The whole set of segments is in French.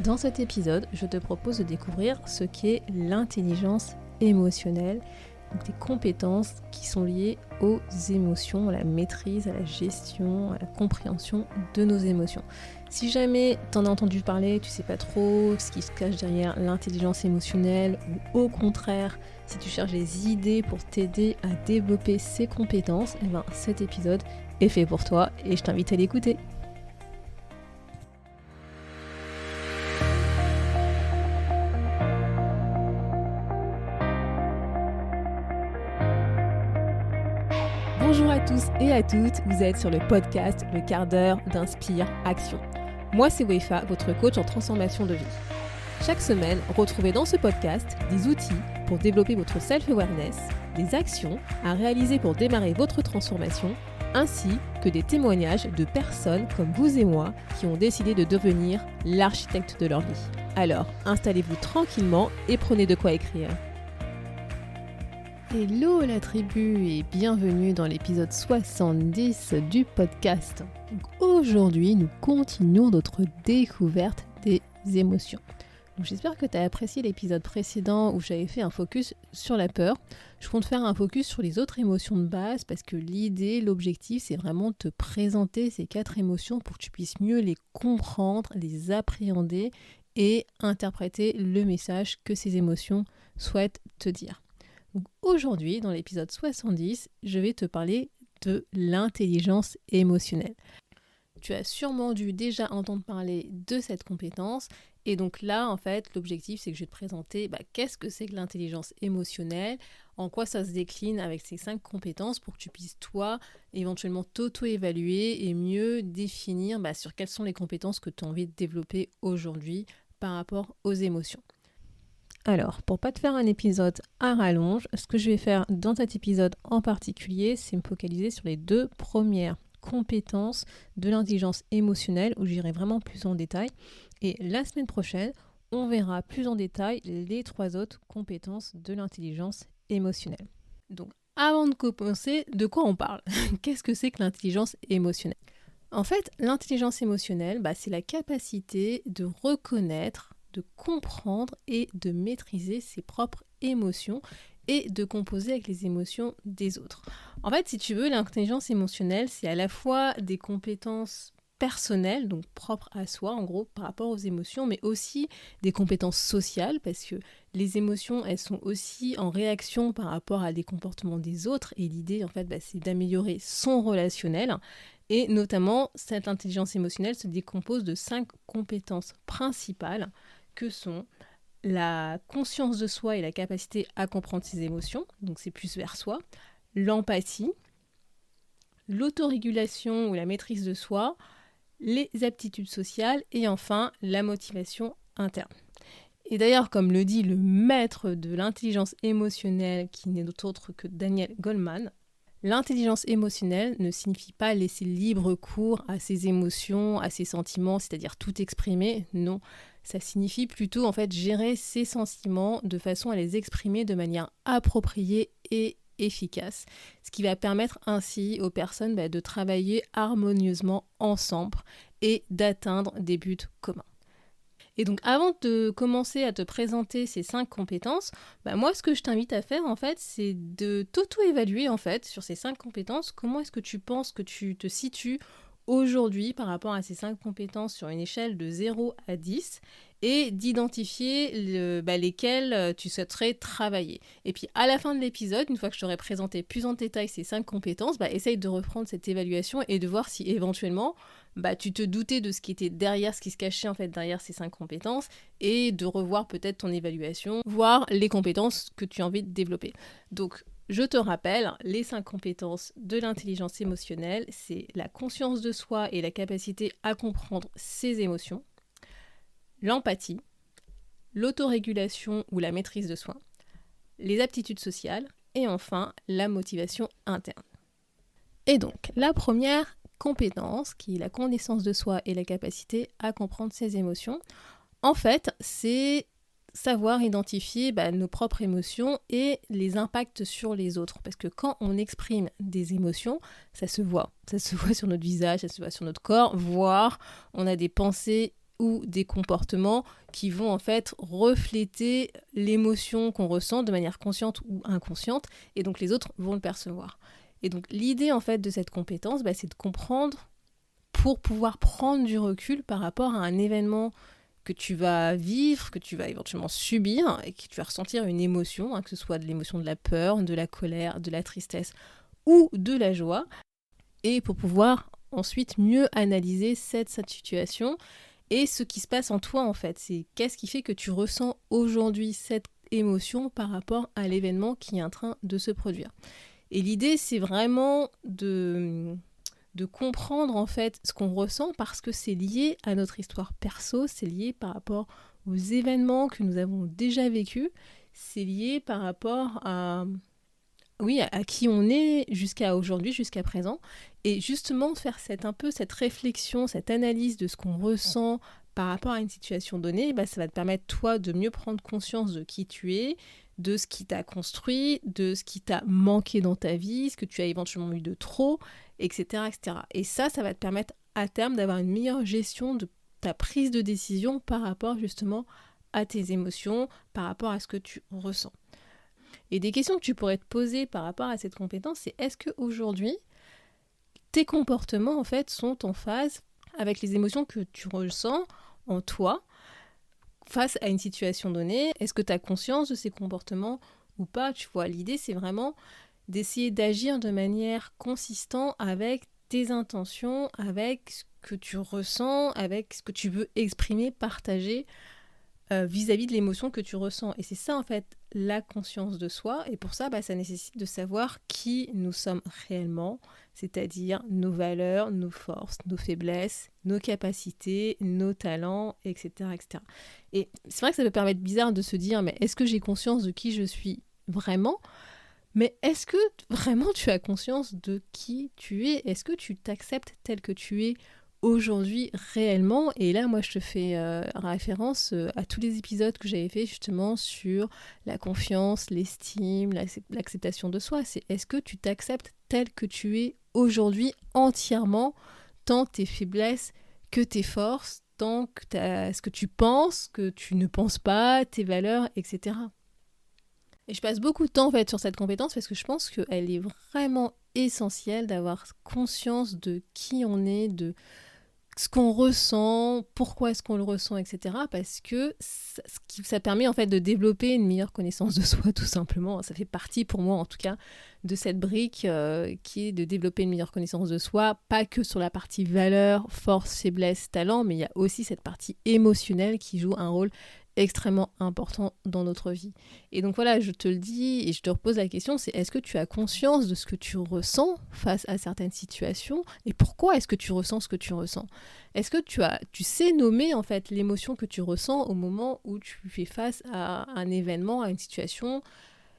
Dans cet épisode, je te propose de découvrir ce qu'est l'intelligence émotionnelle, donc des compétences qui sont liées aux émotions, à la maîtrise, à la gestion, à la compréhension de nos émotions. Si jamais tu en as entendu parler, tu sais pas trop ce qui se cache derrière l'intelligence émotionnelle, ou au contraire, si tu cherches des idées pour t'aider à développer ces compétences, cet épisode est fait pour toi et je t'invite à l'écouter. Bonjour à tous et à toutes, vous êtes sur le podcast Le quart d'heure d'Inspire Action. Moi c'est Wefa, votre coach en transformation de vie. Chaque semaine, retrouvez dans ce podcast des outils pour développer votre self-awareness, des actions à réaliser pour démarrer votre transformation, ainsi que des témoignages de personnes comme vous et moi qui ont décidé de devenir l'architecte de leur vie. Alors, installez-vous tranquillement et prenez de quoi écrire. Hello la tribu et bienvenue dans l'épisode 70 du podcast. Donc aujourd'hui, nous continuons notre découverte des émotions. Donc j'espère que tu as apprécié l'épisode précédent où j'avais fait un focus sur la peur. Je compte faire un focus sur les autres émotions de base parce que l'idée, l'objectif, c'est vraiment de te présenter ces 4 émotions pour que tu puisses mieux les comprendre, les appréhender et interpréter le message que ces émotions souhaitent te dire. Donc aujourd'hui, dans l'épisode 70, je vais te parler de l'intelligence émotionnelle. Tu as sûrement dû déjà entendre parler de cette compétence et donc là, en fait, l'objectif, c'est que je vais te présenter qu'est-ce que c'est que l'intelligence émotionnelle, en quoi ça se décline avec ces 5 compétences pour que tu puisses, toi, éventuellement t'auto-évaluer et mieux définir sur quelles sont les compétences que tu as envie de développer aujourd'hui par rapport aux émotions. Alors, pour pas te faire un épisode à rallonge, ce que je vais faire dans cet épisode en particulier, c'est me focaliser sur les 2 premières compétences de l'intelligence émotionnelle où j'irai vraiment plus en détail. Et la semaine prochaine, on verra plus en détail les 3 autres compétences de l'intelligence émotionnelle. Donc, avant de commencer, de quoi on parle ? Qu'est-ce que c'est que l'intelligence émotionnelle ? En fait, l'intelligence émotionnelle, c'est la capacité de reconnaître, de comprendre et de maîtriser ses propres émotions et de composer avec les émotions des autres. En fait, si tu veux, l'intelligence émotionnelle, c'est à la fois des compétences personnelles, donc propres à soi, en gros, par rapport aux émotions, mais aussi des compétences sociales, parce que les émotions, elles sont aussi en réaction par rapport à des comportements des autres, et l'idée, en fait, c'est d'améliorer son relationnel. Et notamment, cette intelligence émotionnelle se décompose de 5 compétences principales que sont la conscience de soi et la capacité à comprendre ses émotions, donc c'est plus vers soi, l'empathie, l'autorégulation ou la maîtrise de soi, les aptitudes sociales et enfin la motivation interne. Et d'ailleurs, comme le dit le maître de l'intelligence émotionnelle, qui n'est autre que Daniel Goleman, l'intelligence émotionnelle ne signifie pas laisser libre cours à ses émotions, à ses sentiments, c'est-à-dire tout exprimer, non. Ça signifie plutôt en fait gérer ses sentiments de façon à les exprimer de manière appropriée et efficace, ce qui va permettre ainsi aux personnes de travailler harmonieusement ensemble et d'atteindre des buts communs. Et donc avant de commencer à te présenter ces 5 compétences, moi ce que je t'invite à faire en fait, c'est de t'auto-évaluer en fait sur ces 5 compétences. Comment est-ce que tu penses que tu te situes aujourd'hui par rapport à ces 5 compétences sur une échelle de 0 à 10 et d'identifier lesquelles tu souhaiterais travailler. Et puis à la fin de l'épisode, une fois que je t'aurai présenté plus en détail ces 5 compétences, essaye de reprendre cette évaluation et de voir si éventuellement tu te doutais de ce qui était derrière, ce qui se cachait en fait derrière ces 5 compétences et de revoir peut-être ton évaluation, voir les compétences que tu as envie de développer. Donc je te rappelle, les 5 compétences de l'intelligence émotionnelle, c'est la conscience de soi et la capacité à comprendre ses émotions, l'empathie, l'autorégulation ou la maîtrise de soi, les aptitudes sociales et enfin la motivation interne. Et donc, la première compétence, qui est la connaissance de soi et la capacité à comprendre ses émotions, en fait, c'est savoir identifier nos propres émotions et les impacts sur les autres. Parce que quand on exprime des émotions, ça se voit. Ça se voit sur notre visage, ça se voit sur notre corps, voire on a des pensées ou des comportements qui vont en fait refléter l'émotion qu'on ressent de manière consciente ou inconsciente, et donc les autres vont le percevoir. Et donc l'idée en fait de cette compétence, c'est de comprendre pour pouvoir prendre du recul par rapport à un événement que tu vas vivre, que tu vas éventuellement subir, et que tu vas ressentir une émotion, que ce soit de l'émotion de la peur, de la colère, de la tristesse ou de la joie, et pour pouvoir ensuite mieux analyser cette situation et ce qui se passe en toi en fait. C'est qu'est-ce qui fait que tu ressens aujourd'hui cette émotion par rapport à l'événement qui est en train de se produire. Et l'idée, c'est vraiment de comprendre en fait ce qu'on ressent parce que c'est lié à notre histoire perso, c'est lié par rapport aux événements que nous avons déjà vécus, c'est lié par rapport à qui on est jusqu'à aujourd'hui, jusqu'à présent, et justement faire cette réflexion, cette analyse de ce qu'on ressent par rapport à une situation donnée, ça va te permettre toi de mieux prendre conscience de qui tu es, de ce qui t'a construit, de ce qui t'a manqué dans ta vie, ce que tu as éventuellement eu de trop, etc., etc. Et ça va te permettre à terme d'avoir une meilleure gestion de ta prise de décision par rapport justement à tes émotions, par rapport à ce que tu ressens. Et des questions que tu pourrais te poser par rapport à cette compétence, c'est est-ce qu'aujourd'hui, tes comportements en fait sont en phase avec les émotions que tu ressens en toi face à une situation donnée? Est-ce que tu as conscience de ces comportements ou pas? Tu vois, l'idée c'est vraiment d'essayer d'agir de manière consistante avec tes intentions, avec ce que tu ressens, avec ce que tu veux exprimer, partager vis-à-vis de l'émotion que tu ressens. Et c'est ça en fait la conscience de soi, et pour ça ça nécessite de savoir qui nous sommes réellement, c'est-à-dire nos valeurs, nos forces, nos faiblesses, nos capacités, nos talents, etc., etc. Et c'est vrai que ça peut paraître bizarre de se dire mais est-ce que j'ai conscience de qui je suis vraiment? Mais est-ce que vraiment tu as conscience de qui tu es? Est-ce que tu t'acceptes tel que tu es aujourd'hui réellement? Et là, moi, je te fais référence à tous les épisodes que j'avais fait justement sur la confiance, l'estime, l'acceptation de soi. C'est est-ce que tu t'acceptes tel que tu es aujourd'hui entièrement, tant tes faiblesses que tes forces, tant que ce que tu penses, que tu ne penses pas, tes valeurs, etc. Et je passe beaucoup de temps en fait sur cette compétence parce que je pense qu'elle est vraiment essentielle d'avoir conscience de qui on est, de ce qu'on ressent, pourquoi est-ce qu'on le ressent, etc. Parce que ça permet en fait de développer une meilleure connaissance de soi tout simplement. Ça fait partie pour moi en tout cas de cette brique qui est de développer une meilleure connaissance de soi, pas que sur la partie valeur, force, faiblesse, talent, mais il y a aussi cette partie émotionnelle qui joue un rôle extrêmement important dans notre vie. Et donc voilà, je te le dis et je te repose la question, c'est est-ce que tu as conscience de ce que tu ressens face à certaines situations et pourquoi est-ce que tu ressens ce que tu ressens? Est-ce que tu sais nommer en fait l'émotion que tu ressens au moment où tu fais face à un événement, à une situation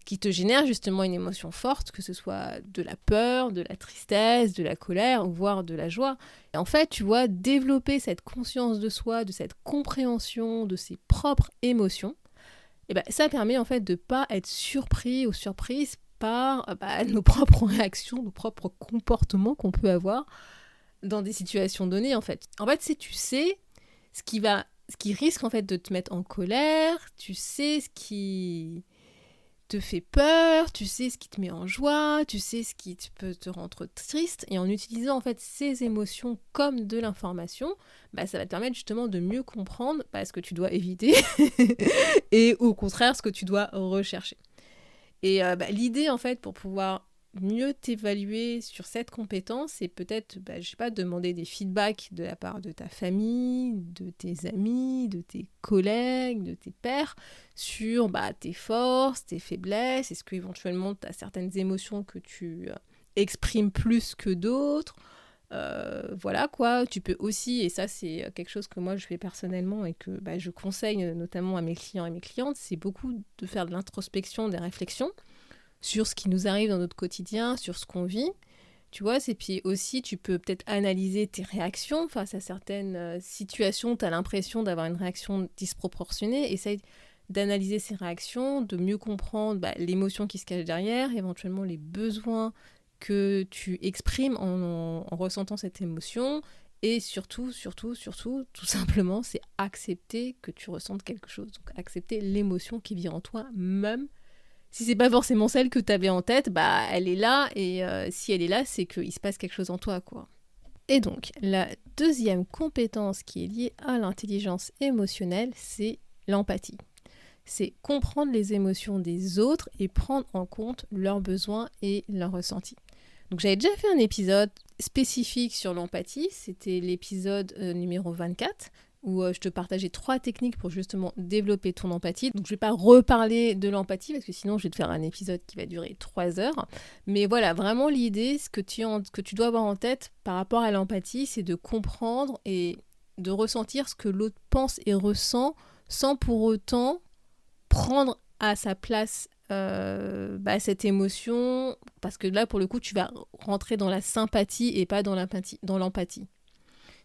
qui te génère justement une émotion forte, que ce soit de la peur, de la tristesse, de la colère, voire de la joie. Et en fait, tu vois, développer cette conscience de soi, de cette compréhension de ses propres émotions, et ça permet en fait de ne pas être surpris ou surprise par nos propres réactions, nos propres comportements qu'on peut avoir dans des situations données en fait. En fait, si tu sais ce qui risque en fait de te mettre en colère, tu sais ce qui te fait peur, tu sais ce qui te met en joie, tu sais ce qui peut te rendre triste, et en utilisant en fait ces émotions comme de l'information, ça va te permettre justement de mieux comprendre ce que tu dois éviter et au contraire ce que tu dois rechercher. Et l'idée en fait pour pouvoir mieux t'évaluer sur cette compétence, c'est peut-être, demander des feedbacks de la part de ta famille, de tes amis, de tes collègues, de tes pairs, sur tes forces, tes faiblesses. Est-ce qu'éventuellement tu as certaines émotions que tu exprimes plus que d'autres? Voilà quoi, tu peux aussi, et ça c'est quelque chose que moi je fais personnellement et que je conseille notamment à mes clients et mes clientes, c'est beaucoup de faire de l'introspection, des réflexions sur ce qui nous arrive dans notre quotidien, sur ce qu'on vit, tu vois. Et puis aussi, tu peux peut-être analyser tes réactions face à certaines situations, tu as l'impression d'avoir une réaction disproportionnée, essaye d'analyser ces réactions, de mieux comprendre l'émotion qui se cache derrière, éventuellement les besoins que tu exprimes en ressentant cette émotion, Et surtout, tout simplement, c'est accepter que tu ressentes quelque chose. Donc accepter l'émotion qui vient en toi, même si c'est pas forcément celle que tu avais en tête, bah elle est là, et si elle est là, c'est qu'il se passe quelque chose en toi, quoi. Et donc, la deuxième compétence qui est liée à l'intelligence émotionnelle, c'est l'empathie. C'est comprendre les émotions des autres et prendre en compte leurs besoins et leurs ressentis. Donc j'avais déjà fait un épisode spécifique sur l'empathie, c'était l'épisode numéro 24, où je te partageais 3 techniques pour justement développer ton empathie. Donc je ne vais pas reparler de l'empathie parce que sinon je vais te faire un épisode qui va durer 3 heures. Mais voilà, vraiment l'idée, ce que tu dois avoir en tête par rapport à l'empathie, c'est de comprendre et de ressentir ce que l'autre pense et ressent sans pour autant prendre à sa place cette émotion, parce que là pour le coup tu vas rentrer dans la sympathie et pas dans l'empathie.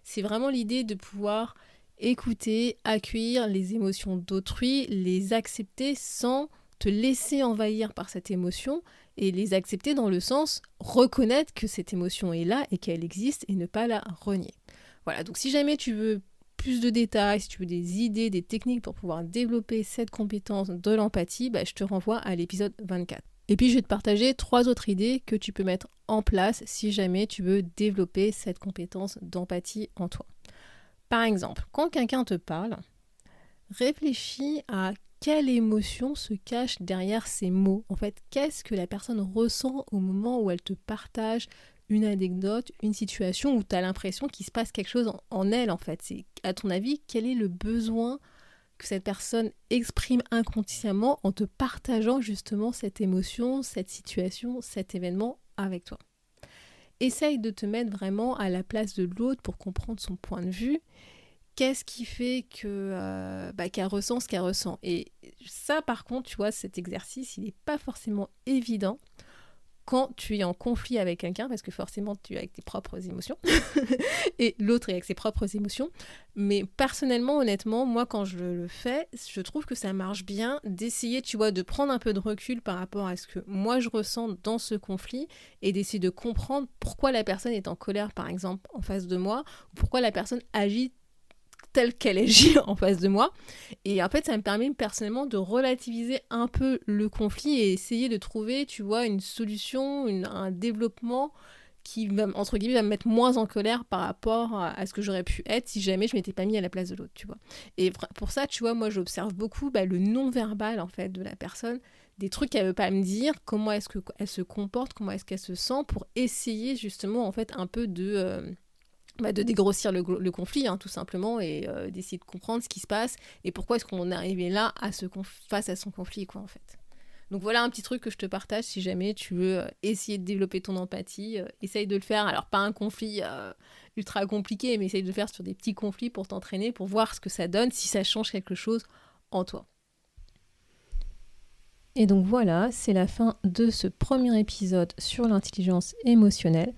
C'est vraiment l'idée de pouvoir écouter, accueillir les émotions d'autrui, les accepter sans te laisser envahir par cette émotion, et les accepter dans le sens reconnaître que cette émotion est là et qu'elle existe et ne pas la renier. Voilà, donc si jamais tu veux plus de détails, si tu veux des idées, des techniques pour pouvoir développer cette compétence de l'empathie, je te renvoie à l'épisode 24. Et puis je vais te partager 3 autres idées que tu peux mettre en place si jamais tu veux développer cette compétence d'empathie en toi. Par exemple, quand quelqu'un te parle, réfléchis à quelle émotion se cache derrière ces mots. En fait, qu'est-ce que la personne ressent au moment où elle te partage une anecdote, une situation où tu as l'impression qu'il se passe quelque chose en elle, en fait. C'est, à ton avis, quel est le besoin que cette personne exprime inconsciemment en te partageant justement cette émotion, cette situation, cet événement avec toi. Essaye de te mettre vraiment à la place de l'autre pour comprendre son point de vue. Qu'est-ce qui fait que qu'elle ressent ce qu'elle ressent. Et ça, par contre, tu vois, cet exercice, il n'est pas forcément évident quand tu es en conflit avec quelqu'un, parce que forcément, tu es avec tes propres émotions, et l'autre est avec ses propres émotions. Mais personnellement, honnêtement, moi, quand je le fais, je trouve que ça marche bien d'essayer, tu vois, de prendre un peu de recul par rapport à ce que moi, je ressens dans ce conflit, et d'essayer de comprendre pourquoi la personne est en colère, par exemple, en face de moi, ou pourquoi la personne agit telle qu'elle agit en face de moi. Et en fait, ça me permet personnellement de relativiser un peu le conflit et essayer de trouver, tu vois, une solution, un développement qui va, entre guillemets, va me mettre moins en colère par rapport à ce que j'aurais pu être si jamais je m'étais pas mis à la place de l'autre, tu vois. Et pour ça, tu vois, moi, j'observe beaucoup le non-verbal, en fait, de la personne, des trucs qu'elle veut pas me dire, comment est-ce qu'elle se comporte, comment est-ce qu'elle se sent, pour essayer, justement, en fait, un peu de dégrossir le conflit, tout simplement, et d'essayer de comprendre ce qui se passe et pourquoi est-ce qu'on est arrivé là face à son conflit, quoi, en fait. Donc voilà un petit truc que je te partage si jamais tu veux essayer de développer ton empathie. Essaye de le faire, alors pas un conflit ultra compliqué, mais essaye de le faire sur des petits conflits pour t'entraîner, pour voir ce que ça donne, si ça change quelque chose en toi. Et donc voilà, c'est la fin de ce premier épisode sur l'intelligence émotionnelle.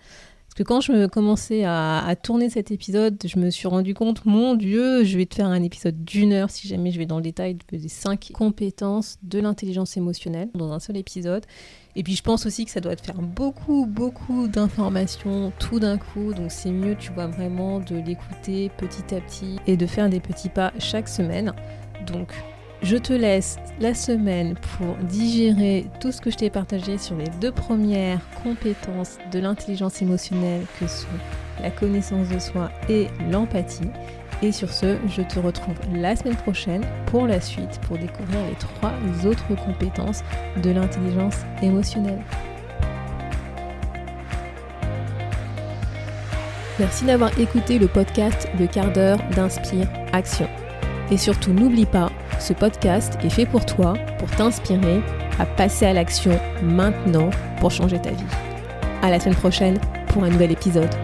Parce que quand je commençais à tourner cet épisode, je me suis rendu compte, mon Dieu, je vais te faire un épisode d'1 heure si jamais je vais dans le détail des 5 compétences de l'intelligence émotionnelle dans un seul épisode. Et puis je pense aussi que ça doit te faire beaucoup d'informations tout d'un coup. Donc c'est mieux, tu vois, vraiment de l'écouter petit à petit et de faire des petits pas chaque semaine. Donc je te laisse la semaine pour digérer tout ce que je t'ai partagé sur les 2 premières compétences de l'intelligence émotionnelle que sont la connaissance de soi et l'empathie. Et sur ce, je te retrouve la semaine prochaine pour la suite, pour découvrir les 3 autres compétences de l'intelligence émotionnelle. Merci d'avoir écouté le podcast Le quart d'heure d'Inspire Action. Et surtout, n'oublie pas, ce podcast est fait pour toi, pour t'inspirer à passer à l'action maintenant pour changer ta vie. À la semaine prochaine pour un nouvel épisode.